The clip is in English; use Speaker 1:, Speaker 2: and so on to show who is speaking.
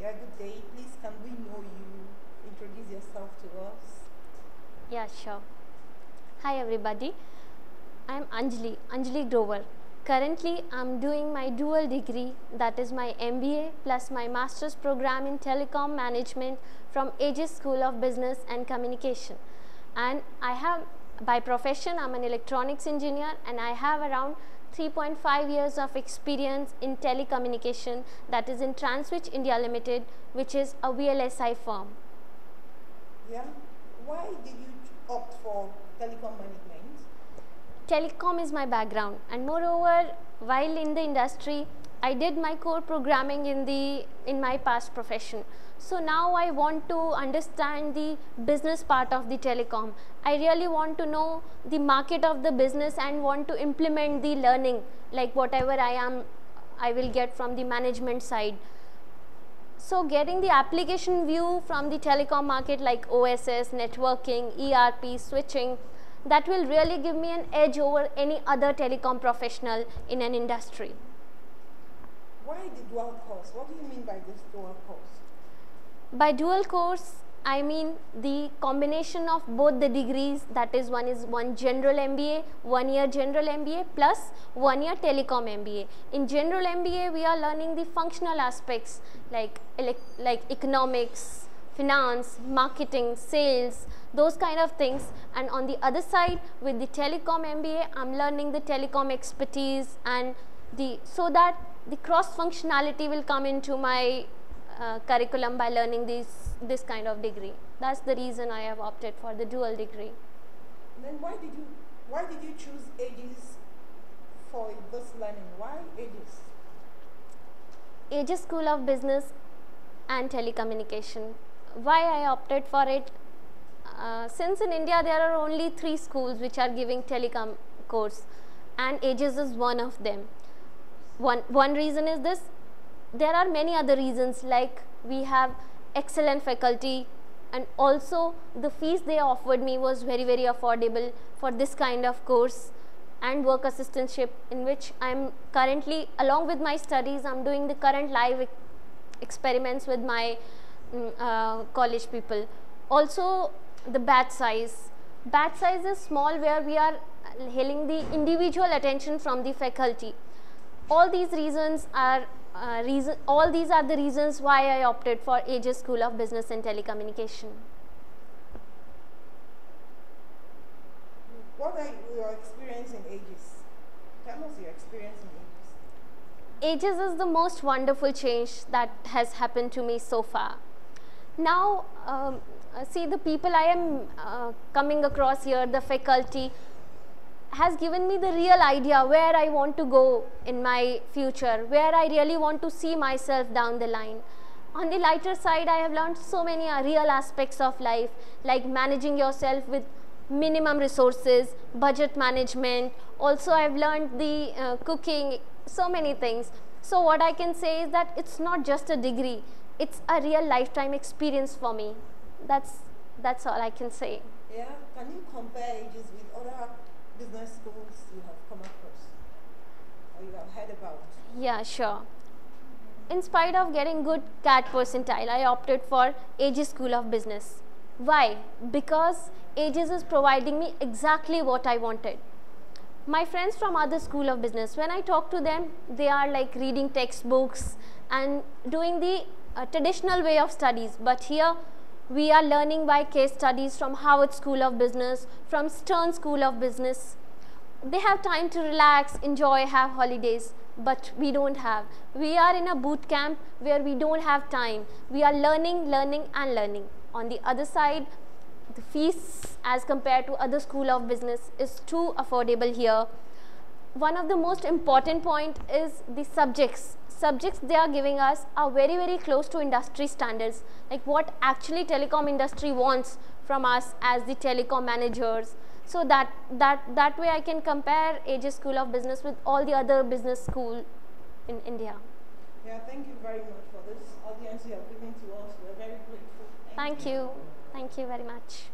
Speaker 1: Yeah, good day. Please, can we know you? Introduce yourself to us.
Speaker 2: Yeah, sure. Hi everybody. I am Anjali Grover. Currently, I am doing my dual degree, that is my MBA plus my master's program in telecom management from Aegis School of Business and Communication. And I have, by profession, I am an electronics engineer, and I have around 3.5 years of experience in telecommunication, that is in Transwitch India Limited, which is a VLSI firm.
Speaker 1: Yeah. Why did you opt for telecom management?
Speaker 2: Telecom is my background, and moreover, while in the industry, I did my core programming in my past profession. So now I want to understand the business part of the telecom. I really want to know the market of the business and want to implement the learning, like whatever I will get from the management side. So getting the application view from the telecom market like OSS, networking, ERP, switching, that will really give me an edge over any other telecom professional in an industry.
Speaker 1: Why the dual course? What do you mean by this dual course?
Speaker 2: By dual course, I mean the combination of both the degrees, that is one general MBA, 1 year general MBA plus 1 year telecom MBA. In general MBA, we are learning the functional aspects like economics, finance, marketing, sales, those kind of things. And on the other side, with the telecom MBA, I'm learning the telecom expertise, and so that the cross functionality will come into my curriculum by learning this kind of degree. That's the reason I have opted for the dual degree.
Speaker 1: And then why did you choose Aegis for this learning? Why Aegis?
Speaker 2: Aegis School of Business and Telecommunication. Why I opted for it? Since in India there are only 3 schools which are giving telecom course, and Aegis is one of them. One reason is this. There are many other reasons, like we have excellent faculty, and also the fees they offered me was very affordable for this kind of course, and work assistantship, in which I am currently, along with my studies, I am doing the current live experiments with my college people. Also the batch size. Batch size is small, where we are hailing the individual attention from the faculty. All these reasons are all these are the reasons why I opted for Aegis School of Business and Telecommunication.
Speaker 1: What are your experience in Aegis? Tell us your experience in Aegis.
Speaker 2: Aegis is the most wonderful change that has happened to me so far. Now, see, the people I am coming across here, the faculty, has given me the real idea where I want to go in my future, where I really want to see myself down the line. On the lighter side, I have learned so many real aspects of life, like managing yourself with minimum resources, budget management. Also, I have learned the cooking, so many things. So what I can say is that it's not just a degree, it's a real lifetime experience for me. That's all I can say.
Speaker 1: Yeah, can you compare Aegis with other business schools you have come across or you have heard about?
Speaker 2: Yeah, sure. In spite of getting good CAT percentile, I opted for Aegis School of Business. Why? Because Aegis is providing me exactly what I wanted. My friends from other school of business, when I talk to them, they are like reading textbooks and doing the traditional way of studies. But here, we are learning by case studies from Harvard School of Business, from Stern School of Business. They have time to relax, enjoy, have holidays, but we don't have. We are in a boot camp where we don't have time. We are learning and learning. On the other side, the fees as compared to other school of business is too affordable here. One of the most important point is the subjects. Subjects they are giving us are very close to industry standards, like what actually telecom industry wants from us as the telecom managers. So that way I can compare Aegis School of Business with all the other business school in India.
Speaker 1: Yeah, thank you very much for this audience you have given to us. We're very grateful.
Speaker 2: Thank you. Thank you very much.